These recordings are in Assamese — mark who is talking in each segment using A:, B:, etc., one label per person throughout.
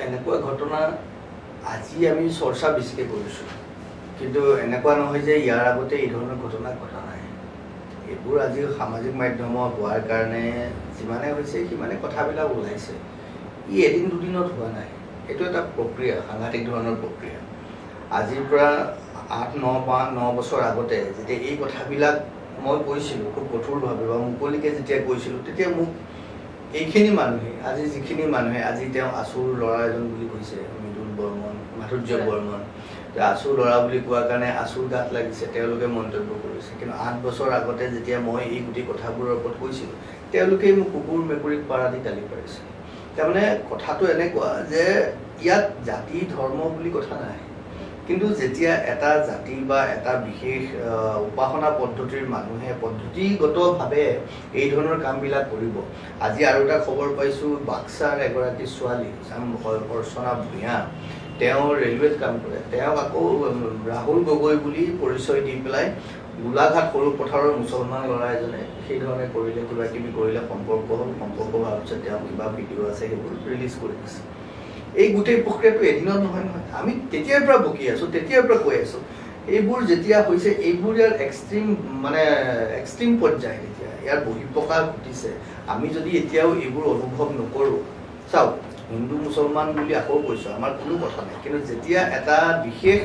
A: এনেকুৱা ঘটনা আজি আমি চৰ্চা বেছিকৈ কৰিছোঁ, কিন্তু এনেকুৱা নহয় যে ইয়াৰ আগতে এই ধৰণৰ ঘটনা ঘটা নাই। এইবোৰ আজি সামাজিক মাধ্যমত হোৱাৰ কাৰণে যিমানে হৈছে সিমানে কথাবিলাক ওলাইছে। ই এদিন দুদিনত হোৱা নাই, এইটো এটা প্ৰক্ৰিয়া, সাংঘাতিক ধৰণৰ প্ৰক্ৰিয়া। আজিৰ পৰা 8-9 বছৰ আগতে যেতিয়া এই কথাবিলাক মই কৈছিলোঁ খুব কঠোৰভাৱে বা মুকলিকৈ যেতিয়া কৈছিলোঁ, তেতিয়া মোক এইখিনি মানুহে আজি যিখিনি মানুহে আজি তেওঁ আচুৰ ল'ৰা এজন বুলি কৈছে, মৃদুল বৰ্মন, মাধুৰ্য বৰ্মন, আচুৰ ল'ৰা বুলি কোৱাৰ কাৰণে আচুৰ গাত লাগিছে, তেওঁলোকে মন্তব্য কৰিছে। কিন্তু 8 বছৰ আগতে যেতিয়া মই এই গোটেই কথাবোৰৰ ওপৰত কৈছিলোঁ, তেওঁলোকেই মোক কুকুৰ মেকুৰীক পাৰা দি গালি পাৰিছে। তাৰমানে কথাটো এনেকুৱা যে ইয়াত জাতি ধৰ্ম বুলি কথা নাই, কিন্তু যেতিয়া এটা জাতি বা এটা বিশেষ উপাসনা পদ্ধতিৰ মানুহে পদ্ধতিগতভাৱে এই ধৰণৰ কামবিলাক কৰিব। আজি আৰু এটা খবৰ পাইছোঁ, বাক্সাৰ এগৰাকী ছোৱালী অৰ্চনা ভূঞা, তেওঁ ৰেলৱেত কাম কৰে, তেওঁক আকৌ ৰাহুল গগৈ বুলি পৰিচয় দি পেলাই গোলাঘাট সৰু পথাৰৰ মুছলমান ল'ৰা এজনে সেই ধৰণে কৰিলে, কিবা কিবি কৰিলে, সম্পৰ্ক হ'ল, সম্পৰ্ক হোৱাৰ পিছত তেওঁ কিবা ভিডিঅ' আছে সেইবোৰ ৰিলিজ কৰি দিছে। এই গোটেই প্ৰক্ৰিয়াটো এদিনত নহয়। আমি তেতিয়াৰ পৰা বকি আছোঁ, তেতিয়াৰ পৰা কৈ আছোঁ। এইবোৰ যেতিয়া হৈছে, এইবোৰ ইয়াৰ এক্সট্ৰিম পৰ্যায়, এতিয়া ইয়াৰ বহিঃপ্ৰকাশ ঘটিছে। আমি যদি এতিয়াও এইবোৰ অনুভৱ নকৰোঁ, চাওক, হিন্দু মুছলমান বুলি আকৌ কৈছোঁ, আমাৰ কোনো কথা নাই, কিন্তু যেতিয়া এটা বিশেষ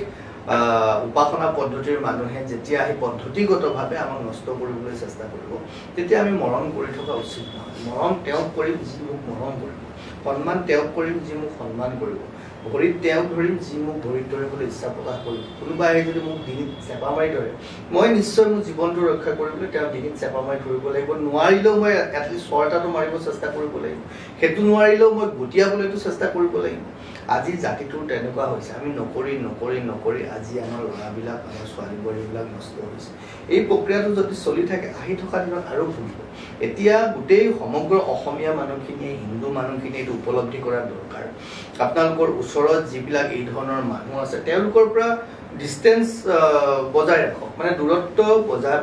A: উপাসনা পদ্ধতিৰ মানুহে যেতিয়া সেই পদ্ধতিগতভাৱে আমাক নষ্ট কৰিবলৈ চেষ্টা কৰিব, তেতিয়া আমি মৰম কৰি থকা উচিত নহয়। মৰম তেওঁক কৰিম যি মোক মৰম কৰিব, সন্মান তেওঁক কৰিম যি মোক সন্মান কৰিব, ভৰিত তেওঁক ধৰিম যি মোক ভৰিত ধৰিবলৈ ইচ্ছা প্ৰকাশ কৰিব। কোনোবাই আহি যদি মোক ডিঙিত চেপা মাৰি ধৰে, মই নিশ্চয় মোৰ জীৱনটো ৰক্ষা কৰিবলৈ তেওঁ ডিঙিত চেপা মাৰি ধৰিব লাগিব। নোৱাৰিলেও মই এটলিষ্ট চৰ্টাটো মাৰিব চেষ্টা কৰিব লাগিব, সেইটো নোৱাৰিলেও মই গতিয়াবলৈতো চেষ্টা কৰিব লাগিব। আজি জাতিটোৰ তেনেকুৱা হৈছে, আমি নকৰি আজি আমাৰ ল'ৰাবিলাক, আমাৰ ছোৱালী বোৱাৰীবিলাক নষ্ট হৈছে। এই প্ৰক্ৰিয়াটো যদি চলি থাকে, আহি থকা দিনত আৰু ভুগিব। এতিয়া গোটেই সমগ্ৰ অসমীয়া মানুহখিনিয়ে, হিন্দু মানুহখিনিয়ে এইটো উপলব্ধি কৰা দৰকাৰ। আপোনালোকৰ ওচৰত যিবিলাক এই ধৰণৰ মানুহ আছে, তেওঁলোকৰ পৰা ডিষ্টেঞ্চ বজাই ৰাখক, মানে দূৰত্ব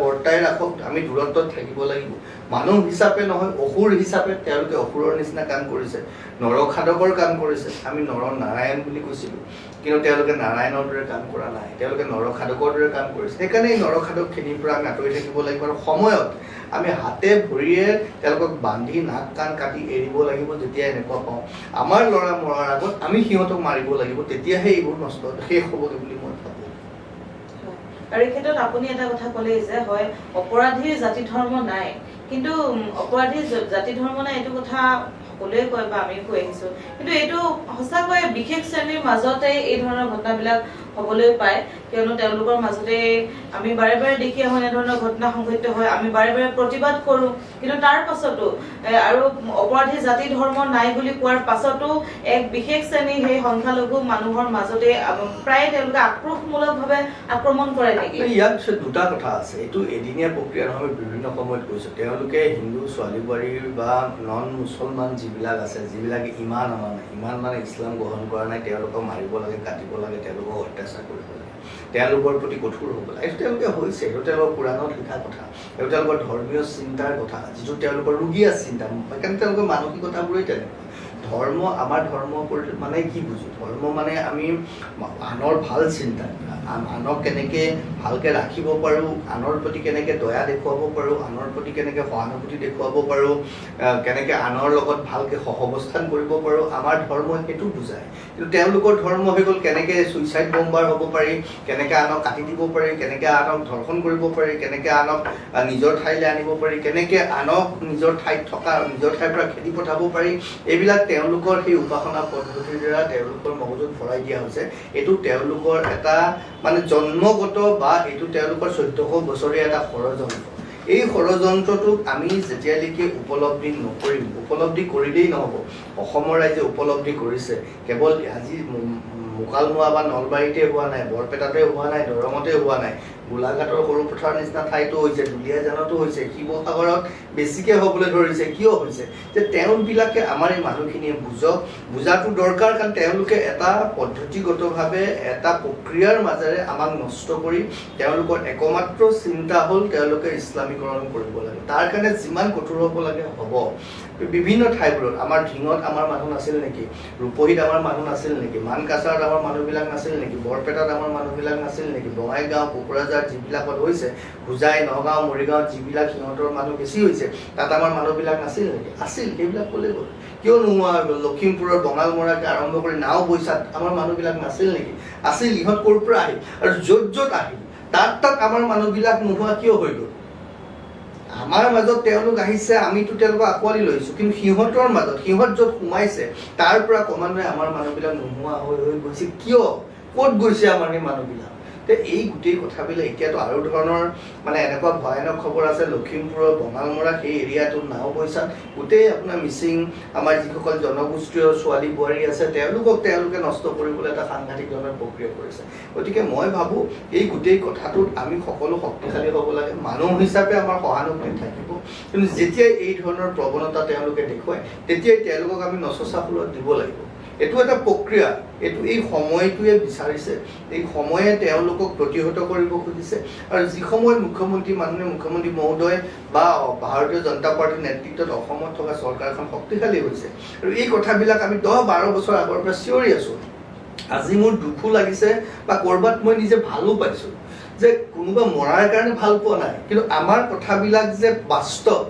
A: বৰ্তাই ৰাখক। আমি দূৰত্বত থাকিব লাগিব। মানুহ হিচাপে নহয়, অসুৰ হিচাপে তেওঁলোকে অসুৰৰ নিচিনা কাম কৰিছে, নৰখাদকৰ কাম কৰিছে। আমি নাৰায়ণ বুলি কৈছিলোঁ, কিন্তু তেওঁলোকে নাৰায়ণৰ দৰে কাম কৰা নাই, তেওঁলোকে নৰখাদকৰ দৰে কাম কৰিছে। সেইকাৰণে এই নৰখাদকখিনিৰ পৰা আমি আঁতৰি থাকিব লাগিব, আৰু সময়ত আমি হাতে ভৰিয়ে তেওঁলোকক বান্ধি নাক কাণ কাটি এৰিব লাগিব। যেতিয়া এনেকুৱা পাওঁ, আমাৰ ল'ৰা মৰাৰ আগত আমি সিহঁতক মাৰিব লাগিব, তেতিয়াহে এইবোৰ নষ্ট শেষ হ'বগৈ বুলি মই ভাবোঁ।
B: আৰু এই ক্ষেত্ৰত আপুনি এটা কথা ক'লেই যে হয়, অপৰাধীৰ জাতি ধৰ্ম নাই, কিন্তু অপৰাধীৰ জাতি ধৰ্ম নাই এইটো কথা সকলোৱে কয় বা আমি কৈ আহিছোঁ, কিন্তু এইটো সঁচাকৈ বিশেষ শ্ৰেণীৰ মাজতে এই ধৰণৰ ঘটনাবিলাক হ'বলৈ পায়, কিয়নো তেওঁলোকৰ মাজতে আমি বাৰে বাৰে দেখি আহোঁ এনেধৰণৰ ঘটনা সংঘটিত হয়, আমি বাৰে বাৰে প্ৰতিবাদ কৰোঁ, কিন্তু তাৰ পাছতো আৰু অপৰাধী জাতি ধৰ্ম নাই বুলি কোৱাৰ পাছতো এক বিশেষ শ্ৰেণীৰ সেই সংখ্যালঘু মানুহৰ মাজতে প্ৰায় তেওঁলোকে আক্ৰোশমূলকভাৱে আক্ৰমণ কৰে নেকি?
A: ইয়াত দুটা কথা আছে। এইটো এদিনীয়া প্ৰক্ৰিয়া নহয়, বিভিন্ন সময়ত কৈছোঁ। তেওঁলোকে হিন্দু ছোৱালী বোৱাৰীৰ বা নন মুছলমান যিবিলাক আছে, যিবিলাকে ইমান মানে ইছলাম গ্ৰহণ কৰা নাই, তেওঁলোকক মাৰিব লাগে, কাটিব লাগে, তেওঁলোকক অত্যাচাৰ কৰিব লাগে, তেওঁলোকৰ প্ৰতি কঠোৰ হ'ব লাগে। এইটো তেওঁলোকে হৈছে, এইটো তেওঁলোকৰ পুৰাণত লিখা কথা, এইটো তেওঁলোকৰ ধৰ্মীয় চিন্তাৰ কথা, যিটো তেওঁলোকৰ ৰুগীয়া চিন্তা। সেইকাৰণে তেওঁলোকৰ মানসিকতাবোৰেই তেনেকুৱা। ধৰ্ম, আমাৰ ধৰ্ম মানে কি বুজোঁ? ধৰ্ম মানে আমি আনৰ ভাল চিন্তা কৰা, আনক কেনেকৈ ভালকৈ ৰাখিব পাৰোঁ, আনৰ প্ৰতি কেনেকৈ দয়া দেখুৱাব পাৰোঁ, আনৰ প্ৰতি কেনেকৈ সহানুভূতি দেখুৱাব পাৰোঁ, কেনেকৈ আনৰ লগত ভালকৈ সহাৱস্থান কৰিব পাৰোঁ, আমাৰ ধৰ্মই সেইটো বুজায়। কিন্তু তেওঁলোকৰ ধৰ্ম হৈ গ'ল কেনেকৈ ছুইচাইড বম্বাৰ হ'ব পাৰি, কেনেকৈ আনক কাটি দিব পাৰি, কেনেকৈ আনক ধৰ্ষণ কৰিব পাৰি, কেনেকৈ আনক নিজৰ ঠাইলৈ আনিব পাৰি, কেনেকৈ আনক নিজৰ ঠাইৰ পৰা খেদি পঠাব পাৰি, এইবিলাক তেওঁলোকৰ সেই উপাসনা পদ্ধতিৰ দ্বাৰা তেওঁলোকৰ মগজুত ভৰাই দিয়া হৈছে। এইটো তেওঁলোকৰ এটা মানে জন্মগত, বা এইটো তেওঁলোকৰ 1400 বছৰীয়া এটা ষড়যন্ত্ৰ। এই ষড়যন্ত্ৰটোক আমি যেতিয়ালৈকে উপলব্ধি নকৰিম, উপলব্ধি কৰিলেই নহ'ব। অসমৰ ৰাইজে উপলব্ধি কৰিছে, কেৱল আজি মুকালমুৱা বা নলবাৰীতে হোৱা নাই, বৰপেটাতে হোৱা নাই, দৰঙতে হোৱা নাই, গোলাঘাটৰ সৰু পথাৰৰ নিচিনা ঠাইতো হৈছে, দুলীয়াজানতো হৈছে, শিৱসাগৰত বেছিকৈ হ'বলৈ ধৰিছে। কিয় হৈছে? যে তেওঁবিলাকে আমাৰ এই মানুহখিনিয়ে বুজাটো দৰকাৰ, কাৰণ তেওঁলোকে এটা পদ্ধতিগতভাৱে এটা প্ৰক্ৰিয়াৰ মাজেৰে আমাক নষ্ট কৰি তেওঁলোকৰ একমাত্ৰ চিন্তা হ'ল তেওঁলোকে ইছলামীকৰণ কৰিব লাগে। তাৰ কাৰণে যিমান কঠোৰ হ'ব লাগে হ'ব। বিভিন্ন ঠাইবোৰত আমাৰ ঢিঙত আমাৰ মানুহ নাছিল নেকি, ৰূপহীত আমাৰ মানুহ নাছিল নেকি, মানকাছাৰত আমাৰ মানুহবিলাক নাছিল নেকি, বৰপেটাত আমাৰ মানুহবিলাক নাছিল নেকি, বঙাইগাঁও কোকৰাঝাৰ যিবিলাকত হৈছে, হোজাই নগাঁও মৰিগাঁৱত যিবিলাক সিহঁতৰ মানুহ বেছি হৈছে তাত আমাৰ মানুহবিলাক নাছিল নেকি, আছিল। সেইবিলাক ক'লে গ'ল, কিয় নোহোৱা হৈ গ'ল? লখিমপুৰৰ বঙালমৰাকে আৰম্ভ কৰি নাওবৈচাত আমাৰ মানুহবিলাক নাছিল নেকি, আছিল। ইহঁত ক'ৰ পৰা আহিল? আৰু য'ত য'ত আহিল তাত আমাৰ মানুহবিলাক নোহোৱা কিয় হৈ গ'ল? আমাৰ মাজত তেওঁলোক আহিছে, আমিতো তেওঁলোকক আঁকোৱালি লৈছোঁ, কিন্তু সিহঁতৰ মাজত, সিহঁত য'ত সোমাইছে তাৰ পৰা ক্ৰমান্বয়ে আমাৰ মানুহবিলাক নোহোৱা হৈ গৈছে। কিয়? ক'ত গৈছে আমাৰ সেই মানুহবিলাক? এই গোটেই কথাবিলাক এতিয়াতো আৰু ধৰণৰ মানে এনেকুৱা ভয়ানক খবৰ আছে। লখিমপুৰৰ বঙালমৰা সেই এৰিয়াটোত নাওবৈচাত গোটেই আপোনাৰ মিচিং আমাৰ যিসকল জনগোষ্ঠীয় ছোৱালী বোৱাৰী আছে তেওঁলোকে নষ্ট কৰিবলৈ এটা সাংঘাতিক ধৰণৰ প্ৰক্ৰিয়া কৰিছে। গতিকে মই ভাবোঁ এই গোটেই কথাটোত আমি সকলো শক্তিশালী হ'ব লাগে। মানুহ হিচাপে আমাৰ সহানুভূতি থাকিব, কিন্তু যেতিয়াই এই ধৰণৰ প্ৰৱণতা তেওঁলোকে দেখুৱায় তেতিয়াই তেওঁলোকক আমি নচচা ফুলত দিব লাগিব। এইটো এটা প্ৰক্ৰিয়া, এই সময়টোৱে বিচাৰিছে, এই সময়ে তেওঁলোকক প্ৰতিহত কৰিব খুজিছে। আৰু যি সময়ত মাননীয় মুখ্যমন্ত্ৰী মহোদয় বা ভাৰতীয় জনতা পাৰ্টীৰ নেতৃত্বত অসমত থকা চৰকাৰখন শক্তিশালী হৈছে আৰু এই কথাবিলাক আমি 10-12 বছৰ আগৰ পৰা চিঞৰি আছোঁ। আজি মোৰ দুখো লাগিছে বা ক'ৰবাত মই নিজে ভালো পাইছোঁ যে কোনোবা মৰাৰ কাৰণে ভাল পোৱা নাই, কিন্তু আমাৰ কথাবিলাক যে বাস্তৱ।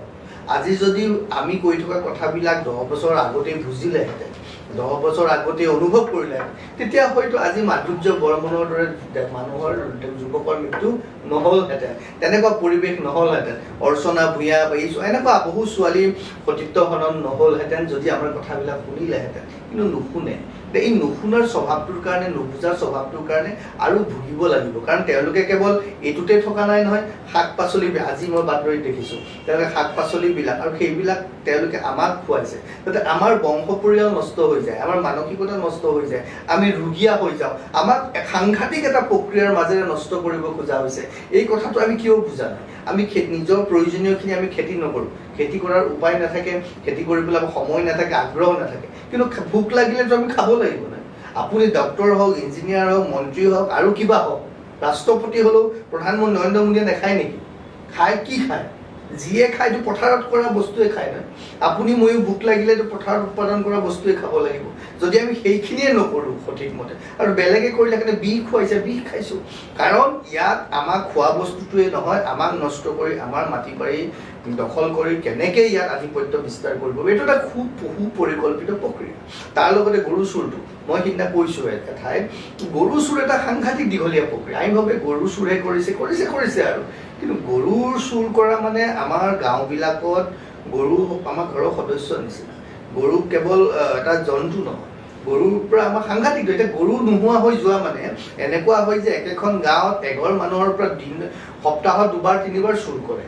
A: আজি যদি আমি কৈ থকা কথাবিলাক 10 বছৰ আগতেই বুজিলেহেঁতেন, 10 বছৰ আগতে অনুভৱ কৰিলে, তেতিয়া হয়তো আজি মাধুৰ্য বৰ্মনৰ দৰে মানুহৰ যুৱকৰ মৃত্যু নহ'লহেঁতেন, তেনেকুৱা পৰিৱেশ নহ'লহেঁতেন, অৰ্চনা ভূঞা বা এনেকুৱা বহু ছোৱালীৰ সতীত্ব হনন নহ'লহেঁতেন যদি আমাৰ কথাবিলাক শুনিলেহেঁতেন। কিন্তু নুশুনে। এই নুশুনাৰ স্বভাৱটোৰ কাৰণে, নুবুজাৰ স্বভাৱটোৰ কাৰণে আৰু ভুগিব লাগিব। কাৰণ তেওঁলোকে কেৱল এইটোতে থকা নাই নহয়, শাক পাচলি, আজি মই বাতৰিত দেখিছোঁ তেওঁলোকে শাক পাচলিবিলাক আৰু সেইবিলাক তেওঁলোকে আমাক খুৱাইছে যাতে আমাৰ বংশ পৰিয়াল নষ্ট হৈ যায়, আমাৰ মানসিকতা নষ্ট হৈ যায়, আমি ৰুগীয়া হৈ যাওঁ। আমাক সাংঘাতিক এটা প্ৰক্ৰিয়াৰ মাজেৰে নষ্ট কৰিব খোজা হৈছে। এই কথাটো আমি কিয় বুজা নাই? আমি নিজৰ প্ৰয়োজনীয়খিনি আমি খেতি নকৰোঁ, খেতি কৰাৰ উপায় নাথাকে, খেতি কৰিবলৈ সময় নাথাকে, আগ্ৰহ নাথাকে, কিন্তু ভোক লাগিলেতো আমি খাব লাগিব না। আপুনি ডক্টৰ হওক, ইঞ্জিনিয়াৰ হওক, মন্ত্ৰী হওক, আৰু কিবা হওক, ৰাষ্ট্ৰপতি হ'লেও প্ৰধানমন্ত্ৰী নৰেন্দ্ৰ মোদীয়ে নাখায় নেকি? খায়। কি খায়? যিয়ে খায়তো পথাৰত কৰা বস্তুৱে খায় না। আপুনি ময়ো ভোক লাগিলেতো পথাৰত উৎপাদন কৰা বস্তুৱে খাব লাগিব। যদি আমি সেইখিনিয়ে নকৰোঁ সঠিক মতে, আৰু বেলেগে কৰিলে কাৰণে বিষ খুৱাইছে, বিষ খাইছোঁ। কাৰণ ইয়াত আমাক খোৱা বস্তুটোৱে নহয়, আমাক নষ্ট কৰি আমাৰ মাটি বাৰী দখল কৰি কেনেকৈ ইয়াত আধিপত্য বিস্তাৰ কৰিব, এইটো এটা খুব সুপৰিকল্পিত প্ৰক্ৰিয়া। তাৰ লগতে গৰু চুৰটো, মই সিদিনা কৈছোঁ এঠাইত, গৰু চুৰ এটা সাংঘাতিক দীঘলীয়া প্ৰক্ৰিয়া। আমি ভাবে গৰু চুৰহে কৰিছে আৰু, কিন্তু গৰুৰ চুৰ কৰা মানে আমাৰ গাঁওবিলাকত গৰু আমাৰ ঘৰৰ সদস্যৰ নিচিনা। গৰু কেৱল এটা জন্তু নহয়, গৰুৰ পৰা আমাৰ সাংঘাতিক। এতিয়া গৰু নোহোৱা হৈ যোৱা মানে এনেকুৱা হয় যে একেখন গাঁৱত এঘৰ মানুহৰ পৰা সপ্তাহত 2-3 বাৰ চুৰ কৰে।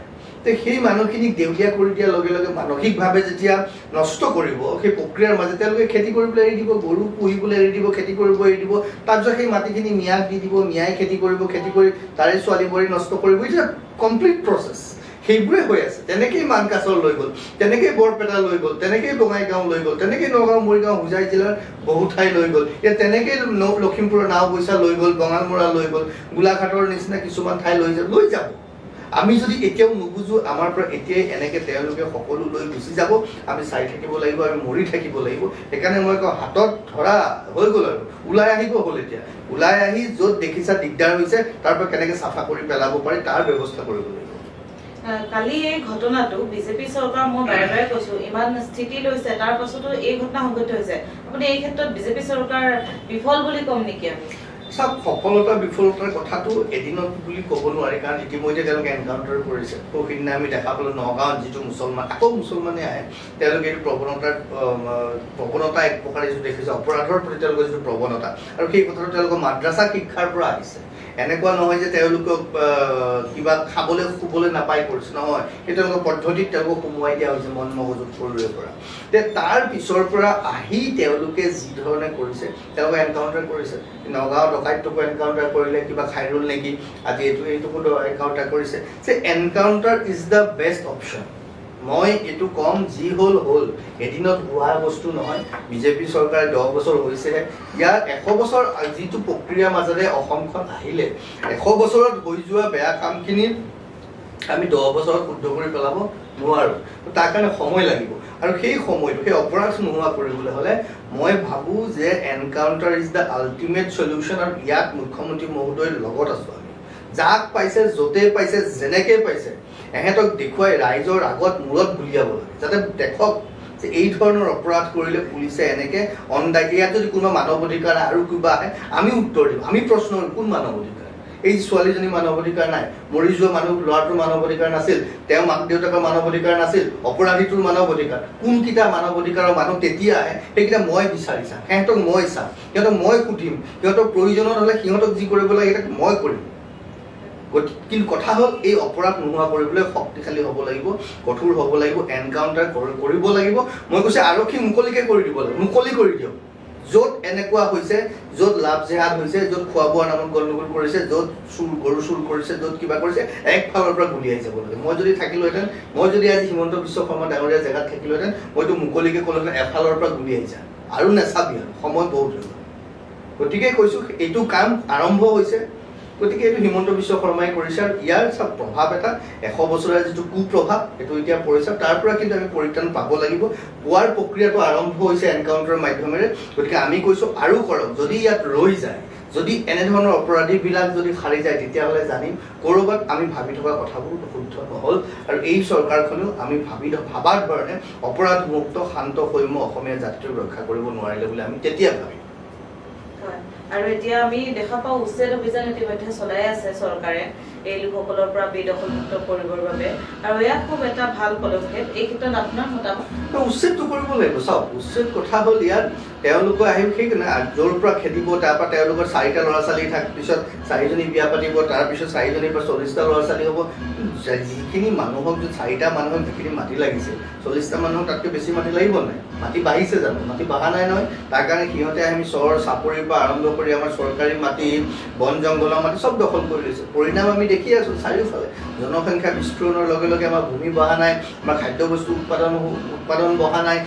A: সেই মানুহখিনিক দেউলীয়া কৰি দিয়াৰ লগে লগে মানসিকভাৱে যেতিয়া নষ্ট কৰিব, সেই প্ৰক্ৰিয়াৰ মাজে তেওঁলোকে খেতি কৰিবলৈ এৰি দিব, গৰু পুহিবলৈ এৰি দিব, খেতি কৰিব এৰি দিব। তাৰপিছত সেই মাটিখিনি মিয়াক দি দিব, মিয়াই খেতি কৰিব, খেতি কৰি তাৰে ছোৱালী বোৱাৰী নষ্ট কৰিব। এতিয়া কমপ্লিট প্ৰচেছ সেইবোৰে হৈ আছে। তেনেকেই মানকাছৰ লৈ গ'ল, তেনেকেই বৰপেটা লৈ গ'ল, তেনেকেই বঙাইগাঁও লৈ গ'ল, তেনেকেই নগাঁও মৰিগাঁও হোজাই জিলাৰ বহু ঠাই লৈ গ'ল। এতিয়া তেনেকেই লখিমপুৰৰ নাওবৈচা লৈ গ'ল, বঙালমৰা লৈ গ'ল, গোলাঘাটৰ নিচিনা কিছুমান ঠাই লৈ যাব। আমি যদি এতিয়াও নুবুজো, আমাৰ পৰা এতিয়াই এনেকৈ তেওঁলোকে সকলো লৈ গুচি যাব, আমি চাই থাকিব লাগিব, আমি মৰি থাকিব লাগিব। সেইকাৰণে মই কওঁ, হাতত ধৰা হৈ গ'ল আৰু ওলাই আহিব হ'ল। এতিয়া ওলাই আহি য'ত দেখিছা দিগদাৰ হৈছে তাৰ পৰা কেনেকৈ চাফা কৰি পেলাব পাৰি তাৰ ব্যৱস্থা কৰিব লাগিব।
B: কালি এই ঘটনাটো বিজেপি চৰকাৰ, মই বাৰে বাৰে কৈছোঁ, ইমান স্থিতি লৈছে, তাৰ পাছতো এই ঘটনা সংঘটিত হৈছে। আপুনি এই ক্ষেত্ৰত বিজেপি চৰকাৰ বিফল বুলি ক'ম নেকি আমি?
A: চাওক, সফলতা বিফলতাৰ কথাটো এদিনত বুলি ক'ব নোৱাৰি, কাৰণ ইতিমধ্যে তেওঁলোকে এনকাউণ্টাৰ কৰিছে। সিদিনা আমি দেখা পালোঁ নগাঁৱত যিটো মুছলমানে আহে, তেওঁলোকে এইটো প্ৰৱণতা এক প্ৰকাৰে যিটো দেখিছে, অপৰাধৰ প্ৰতি তেওঁলোকৰ যিটো প্ৰৱণতা, আৰু সেই কথাটো তেওঁলোকৰ মাদ্ৰাছা শিক্ষাৰ পৰা আহিছে। এনেকুৱা নহয় যে তেওঁলোকক কিবা খাবলৈ শুবলৈ নাপাই কৰিছে, নহয়, সেই তেওঁলোকৰ পদ্ধতিত তেওঁলোকক সোমোৱাই দিয়া হৈছে মন মগজুত সৰুৰে পৰা। তাৰ পিছৰ পৰা আহি তেওঁলোকে যি ধৰণে কৰিছে, তেওঁলোকে এনকাউণ্টাৰ কৰিছে। নগাঁও ডকাইতটোকো এনকাউণ্টাৰ কৰিলে, কিবা খাইৰুল নেকি, আজি এইটোকো এনকাউণ্টাৰ কৰিছে। যে encounter is the best option. মই এইটো ক'ম, যি হ'ল এদিনত হোৱা বস্তু নহয়। বিজেপি চৰকাৰ 10 বছৰ হৈছেহে, ইয়াৰ 100 বছৰ যিটো প্ৰক্ৰিয়াৰ মাজেৰে অসমখন আহিলে, 100 বছৰত হৈ যোৱা বেয়া কামখিনি আমি 10 বছৰত শুদ্ধ কৰি পেলাব নোৱাৰোঁ। তাৰ কাৰণে সময় লাগিব আৰু সেই সময়টো সেই অপৰাধ নোহোৱা কৰিবলৈ হ'লে মই ভাবোঁ যে encounter is the ultimate solution আৰু ইয়াত মুখ্যমন্ত্ৰী মহোদয়ৰ লগত আছোঁ আমি। যাক পাইছে য'তেই পাইছে যেনেকৈ পাইছে এহেঁতক দেখুৱাই ৰাইজৰ আগত মূৰত গুলিয়াব লাগে, যাতে দেখক যে এই ধৰণৰ অপৰাধ কৰিলে পুলিচে এনেকৈ অনদায়ী। ইয়াত যদি কোনোবা মানৱ অধিকাৰ আৰু কিবা আহে আমি উত্তৰ দিম, আমি প্ৰশ্ন কৰিম কোন মানৱ অধিকাৰ? এই ছোৱালীজনী মানৱ অধিকাৰ নাই, মৰি যোৱা ল'ৰাটোৰ মানৱ অধিকাৰ নাছিল, তেওঁৰ মাক দেউতাকৰ মানৱ অধিকাৰ নাছিল, অপৰাধীটোৰ মানৱ অধিকাৰ, কোনকেইটা মানৱ অধিকাৰৰ মানুহ তেতিয়া আহে সেইকেইটা মই বিচাৰি চাম, সিহঁতক মই চাম, সিহঁতক মই সুধিম, সিহঁতৰ প্ৰয়োজনত হ'লে সিহঁতক যি কৰিব লাগে সেইটোক মই কৰিম। কিন্তু কথা হ'ল এই অপৰাধ নোহোৱা কৰিবলৈ শক্তিশালী হ'ব লাগিব, কঠোৰ হ'ব লাগিব, এনকাউণ্টাৰ কৰিব লাগিব। মই কৈছোঁ আৰক্ষী মুকলিকৈ কৰি দিব লাগিব, মুকলি কৰি দিয়ক। য'ত এনেকুৱা হৈছে, য'ত লাভ জেহাদ হৈছে, য'ত খোৱা বোৱাৰ নামত গণ্ডগোল কৰিছে, য'ত গৰু চুৰ কৰিছে, য'ত কিবা কৰিছে, একফালৰ পৰা গুলিয়াই যাব লাগে। মই যদি থাকিলোহেঁতেন, মই যদি আজি হিমন্ত বিশ্ব শৰ্মা ডাঙৰীয়া জেগাত থাকিলোহেঁতেন, মইতো মুকলিকৈ ক'লোহেঁতেন এফালৰ পৰা গুলিয়াই যা আৰু নেচাবি আৰু সময় বহুত হৈ গ'ল। গতিকে কৈছোঁ এইটো কাম আৰম্ভ হৈছে, গতিকে এইটো হিমন্ত বিশ্ব শৰ্মাই কৰিছে আৰু ইয়াৰ প্ৰভাৱ এটা 100 বছৰীয়া যিটো কুপ্ৰভাৱ সেইটো এতিয়া পৰিছে, তাৰ পৰা কিন্তু আমি পৰিত্ৰাণ পাব লাগিব। পোৱাৰ প্ৰক্ৰিয়াটো আৰম্ভ হৈছে এনকাউণ্টাৰৰ মাধ্যমেৰে। গতিকে আমি কৈছোঁ আৰু কৰক, যদি ইয়াত ৰৈ যায়, যদি এনেধৰণৰ অপৰাধীবিলাক যদি সাৰি যায় তেতিয়াহ'লে জানিম ক'ৰবাত আমি ভাবি থকা কথাবোৰ শুদ্ধ নহ'ল আৰু এই চৰকাৰখনেও আমি ভাবাৰ ধৰণে অপৰাধমুক্ত শান্ত সৌম্য অসমীয়া জাতিটোক ৰক্ষা কৰিব নোৱাৰিলে বুলি আমি তেতিয়া ভাবিম।
B: আৰু এতিয়া আমি দেখা পাওঁ উচ্ছেদ অভিযান ইতিমধ্যে চলাই আছে চৰকাৰে এই লোকসকলৰ পৰা বেদখলমুক্ত কৰিবৰ বাবে, আৰু এয়া খুব এটা ভাল পদক্ষেপ। এই ক্ষেত্ৰত আপোনাৰ মতামত?
A: উচ্ছেদটো কৰিব লাগিব। চাওক, উচ্ছেদ কথা হ'ল ইয়াত তেওঁলোকে আহিব সেই য'ৰ পৰা খেদিব, তাৰপৰা তেওঁলোকৰ 4টা ল'ৰা ছোৱালী পিছত 4জনী বিয়া পাতিব, তাৰপিছত 4জনীৰ পৰা 40টা ল'ৰা ছোৱালী হ'ব। যিখিনি মানুহক 4টা মানুহক যিখিনি মাটি লাগিছিল, 40টা মানুহক তাতকৈ বেছি মাটি লাগিব নাই? মাটি বাঢ়িছে জানো? মাটি বাঢ়া নাই নহয়। তাৰ কাৰণে সিহঁতে আমি চহৰ চাপৰিৰ পৰা আৰম্ভ কৰি আমাৰ চৰকাৰী মাটি, বন জংঘলৰ মাটি চব দখল কৰি লৈছে। পৰিণাম আমি দেখি আছোঁ চাৰিওফালে। জনসংখ্যা বিস্ফোৰণৰ লগে লগে আমাৰ ভূমি বঢ়া নাই, আমাৰ খাদ্যবস্তু উৎপাদন বঢ়া নাই,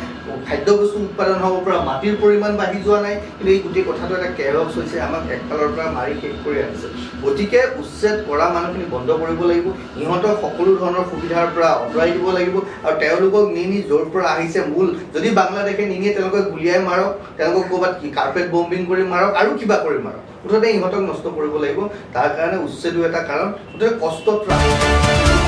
A: খাদ্যবস্তু উৎপাদন হ'ব পৰা মাটিৰ পৰিমাণ বাঢ়ি যোৱা নাই। কিন্তু এই গোটেই কথাটো এটা কেৰক্স হৈছে, আমাক একফালৰ পৰা মাৰি শেষ কৰি আনিছে। গতিকে উচ্ছেদ কৰা মানুহখিনি বন্ধ কৰিব লাগিব, ইহঁতক সকলো ধৰণৰ সুবিধাৰ পৰা আঁতৰাই দিব লাগিব আৰু তেওঁলোকক নি য'ৰ পৰা আহিছে মূল, যদি বাংলাদেশে নিনিয়ে তেওঁলোকক গুলিয়াই মাৰক, তেওঁলোকক ক'ৰবাত কাৰ্পেট বম্বিং কৰি মাৰক আৰু কিবা কৰি মাৰক, মুঠতে ইহঁতক নষ্ট কৰিব লাগিব। তাৰ কাৰণে উচ্ছেদো এটা কাৰণ, মুঠতে কষ্টত ৰাখক।